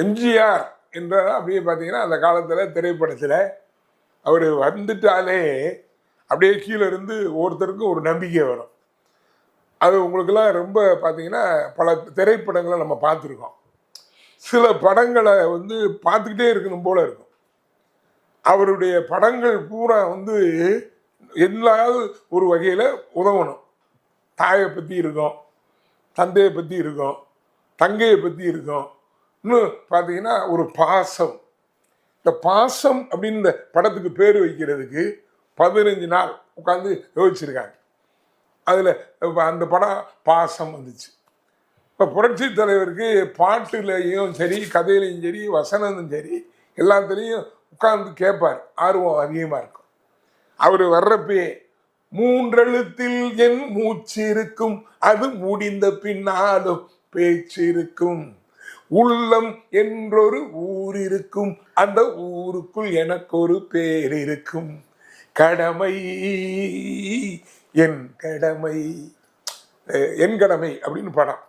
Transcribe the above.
எம்ஜிஆர் என்ற அப்படியே பார்த்தீங்கன்னா அந்த காலத்தில் திரைப்படத்தில் அவர் வந்துட்டாலே அப்படியே கீழே இருந்து ஒருத்தருக்கும் ஒரு நம்பிக்கை வரும். அது உங்களுக்கெல்லாம் ரொம்ப பார்த்தீங்கன்னா பல திரைப்படங்களை நம்ம பார்த்துருக்கோம். சில படங்களை வந்து பார்த்துக்கிட்டே இருக்கணும் போல இருக்கும். அவருடைய படங்கள் பூரா வந்து எல்லாவது ஒரு வகையில் உதவணும். தாயை பற்றி இருக்கும், தந்தையை பற்றி இருக்கும், தங்கையை பற்றி இருக்கும். இன்னும் பார்த்தீங்கன்னா ஒரு பாசம். இந்த பாசம் அப்படின்னு இந்த படத்துக்கு பேர் வைக்கிறதுக்கு 15 நாள் உட்காந்து யோசிச்சிருக்காங்க. அதில் அந்த படம் பாசம் வந்துச்சு. இப்போ புரட்சி தலைவருக்கு பாட்டுலையும் சரி, கதையிலையும் சரி, வசனமும் சரி, எல்லாத்துலேயும் உட்கார்ந்து கேட்பார். ஆர்வம் அதிகமாக இருக்கும். அவர் வர்றப்பே 3 எழுத்தில் என் மூச்சு இருக்கும், அது முடிந்த பின்னாலும் பேச்சு இருக்கும். உள்ளம் என்றொரு ஊர் இருக்கும், அந்த ஊருக்குள் எனக்கு ஒரு பேர் இருக்கும். கடமை என் கடமை, என் கடமை அப்படின்னு படம்.